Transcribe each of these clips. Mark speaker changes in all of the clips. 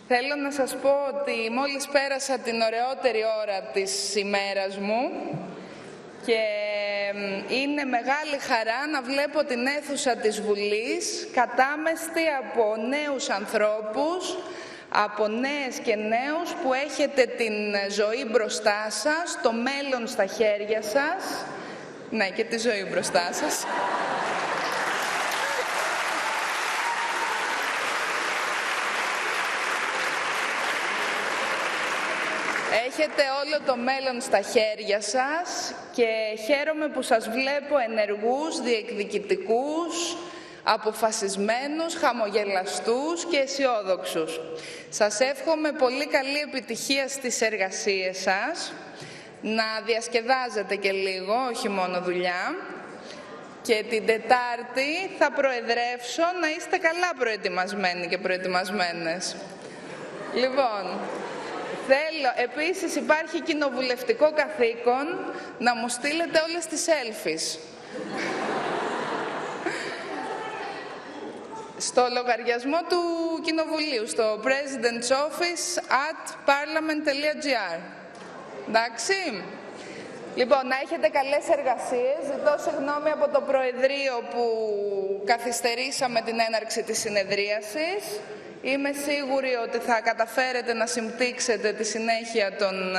Speaker 1: Θέλω να σας πω ότι μόλις πέρασα την ωραιότερη ώρα της ημέρας μου και είναι μεγάλη χαρά να βλέπω την αίθουσα της Βουλής κατάμεστη από νέους ανθρώπους, από νέες και νέους που έχετε την ζωή μπροστά σας, το μέλλον στα χέρια σας, ναι, και τη ζωή μπροστά σας. Έχετε όλο το μέλλον στα χέρια σας και χαίρομαι που σας βλέπω ενεργούς, διεκδικητικούς, αποφασισμένους, χαμογελαστούς και αισιόδοξους. Σας εύχομαι πολύ καλή επιτυχία στις εργασίες σας, να διασκεδάζετε και λίγο, όχι μόνο δουλειά. Και την Τετάρτη θα προεδρεύσω, να είστε καλά προετοιμασμένοι και προετοιμασμένες. Λοιπόν, επίσης υπάρχει κοινοβουλευτικό καθήκον να μου στείλετε όλες τις selfies. Στο λογαριασμό του Κοινοβουλίου, στο President's Office @parliament.gr. Εντάξει. Λοιπόν, να έχετε καλές εργασίες. Ζητώ συγγνώμη από το Προεδρείο που καθυστερήσαμε την έναρξη της συνεδρίασης. Είμαι σίγουρη ότι θα καταφέρετε να συμπτύξετε τη συνέχεια των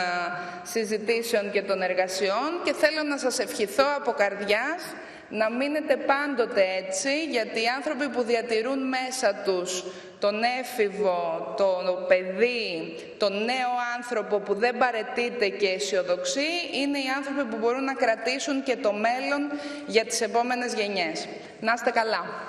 Speaker 1: συζητήσεων και των εργασιών και θέλω να σας ευχηθώ από καρδιάς να μείνετε πάντοτε έτσι, γιατί οι άνθρωποι που διατηρούν μέσα τους τον έφηβο, το παιδί, τον νέο άνθρωπο που δεν παραιτείται και αισιοδοξεί, είναι οι άνθρωποι που μπορούν να κρατήσουν και το μέλλον για τις επόμενες γενιές. Να είστε καλά.